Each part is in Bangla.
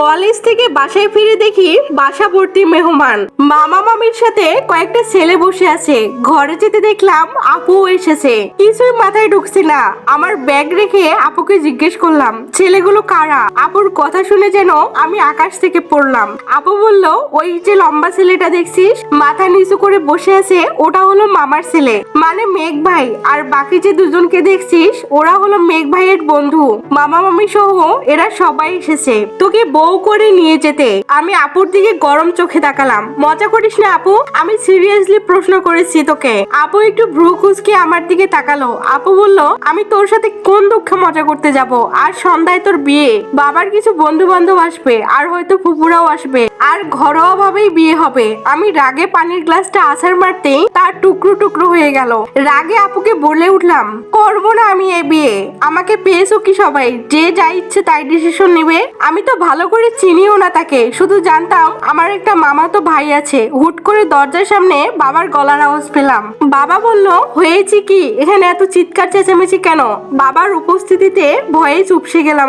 কলেজ থেকে বাসায় ফিরে দেখি বাসা ভর্তি মেহমান। মামা মামির সাথে কয়েকটা ছেলে বসে আছে। ঘরে যেতে দেখলাম আপু এসেছে। কিছুই মাথায় ঢুকছে না। আমার ব্যাগ রেখে আপুকে জিজ্ঞেস করলাম ছেলেগুলো কারা। আপুর কথা শুনে যেন আমি আকাশ থেকে পড়লাম। আপু বলল, ওই যে লম্বা ছেলেটা দেখছিস মাথা নিচু করে বসে আছে, ওটা হলো মামার ছেলে, মানে মেঘ ভাই। আর বাকি যে দুজনকে দেখছিস ওরা হলো মেঘ ভাইয়ের বন্ধু। মামা মামি সহ এরা সবাই এসেছে তোকে বউ করে নিয়ে যেতে। আমি আপুর দিকে গরম চোখে তাকালাম। মজা করিস না আপু, আমি সিরিয়াসলি প্রশ্ন করেছি তোকে। আপু একটু ভ্রু কুঁচকে আমার দিকে তাকালো। আপু বলল, আমি তোর সাথে কোন দুঃখে মজা করতে যাব? আর সন্ধ্যায় তোর বিয়ে, বাবার কিছু বন্ধু বান্ধব আসবে, আর হয়তো ফুপুরাও আসবে, আর ঘরোয়া ভাবেই বিয়ে হবে। আমি রাগে পানির গ্লাসটা আছাড় মারতেই তার টুকরো টুকরো হয়ে গেল। রাগে আপুকে বলে উঠলাম, করবো না আমি এই বিয়ে। আমাকে পেয়েছো কি সবাই, যে যা ইচ্ছে তাই ডিসিশন নিবে? আমি তো ভালো করে চিনিও না তাকে, শুধু জানতাম আমার একটা মামাতো ভাই আছে। হুট করে দরজার সামনে বাবার গলার আওয়াজ পেলাম। বাবা বলল, হয়েছে কি, এখানে এত চিৎকার চেঁচামেচি কেন? বাবার উপস্থিতিতে ভয়ে চুপসে গেলাম।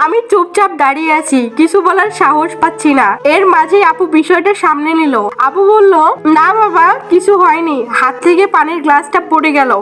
আমি চুপচাপ দাঁড়িয়ে আছি, কিছু বলার সাহস পাচ্ছি না। এর মাঝে আপু বিষয়টা সামনে নিল। আপু বলল, না বাবা কিছু হয়নি, হাত থেকে পানির গ্লাসটা পড়ে গেল।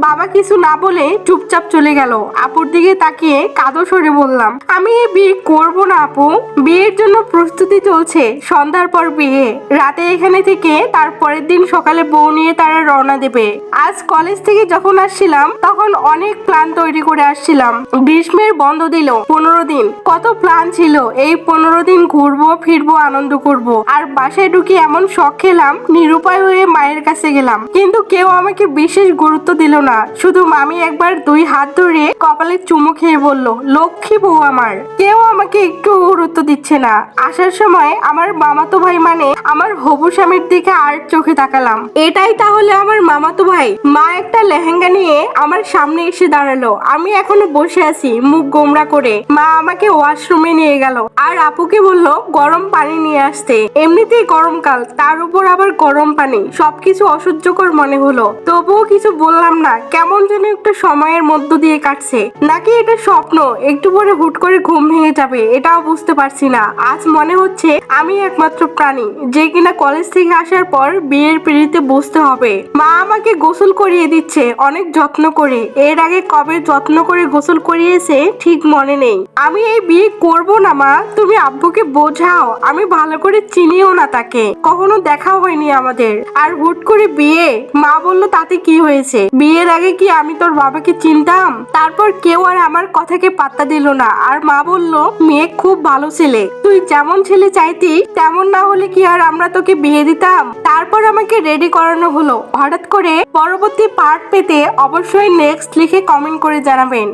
বাবা কিছু না বলে চুপচাপ চলে গেল। আপুর দিকে তাকিয়ে কাঁদো সরে বললাম, আমি এই বিয়ে করবো না আপু। বিয়ের জন্য প্রস্তুতি চলছে, সন্ধ্যার পর বিয়ে। রাতে এখানে থেকে তারপরের দিন সকালে বউ নিয়ে তারা রওনা দেবে। আজ কলেজ থেকে যখন আসছিলাম তখন অনেক প্ল্যান তৈরি করে আসছিলাম। গ্রীষ্মের বন্ধ দিল 15 দিন, কত প্ল্যান ছিল। এই 15 দিন ঘুরবো ফিরবো আনন্দ করব। আর বাসায় ঢুকে এমন শখ খেলাম, নিরুপায় হয়ে মায়ের কাছে গেলাম, কিন্তু কেউ আমাকে বিশেষ গুরুত্ব দিল না। শুধু মামি একবার 2 হাত ধরে কপালে চুমু খেয়ে বলল, লক্ষ্মী বউ আমার। কেউ আমাকে একটু গুরুত্ব দিচ্ছে না। আসার সময় আমার মামাতো ভাই মানে আমার হবু স্বামীর দিকে আর চোখে তাকালাম। এটাই তাহলে আমার মামাতো ভাই? মা একটা লেহেঙ্গা নিয়ে আমার সামনে এসে দাঁড়ালো। আমি এখনো বসে আছি মুখ গোমরা করে। মা আমাকে ওয়াশরুমে নিয়ে গেল আর আপুকে বলল গরম পানি নিয়ে আসতে। এমনিতেই গরমকাল, তার উপর আবার গরম পানি, সবকিছু অসহ্যকর মনে হলো। তবুও কিছু বললাম না। কেমন যেন একটা সময়ের মধ্য দিয়ে কাটছে, নাকি এটা স্বপ্ন? একটু পরে হুট করে ঘুম ভেঙে যাবে, এটাও বুঝতে পারছি না। আজ মনে হচ্ছে আমি একমাত্র প্রাণী যে কিনা কলেজ থেকে আসার পর বিয়ের পিঁড়িতে বসতে হবে। মা আমাকে গোসল করিয়ে দিচ্ছে অনেক যত্ন করে। এর আগে কবে যত্ন করে গোসল করিয়েছে ঠিক মনে নেই। আমি এই বিয়ে করব না মা, তুমি আব্বুকে বোঝাও। আমি ভালো করে চিনিও না তাকে, কখনো দেখাও হয়নি আমাদের। আর হুট করে বিয়ে? মা বলল, তাতে কি হয়েছে? বিয়ের আগে কি আমি তোর বাবাকে চিনতাম? তারপর কেউ আর আমার কথাকে পাত্তা দিল না। আর মা বলল, মেয়ে খুব ভালো ছেলে, তুই যেমন ছেলে চাইতি তেমন না হলে কি আর আমরা তোকে বিয়ে দিতাম? তারপর আমাকে রেডি করানো হলো। হঠাৎ করে পরবর্তী পার্ট পেতে অবশ্যই নেক্সট লিখে কমেন্ট করে জানাবেন।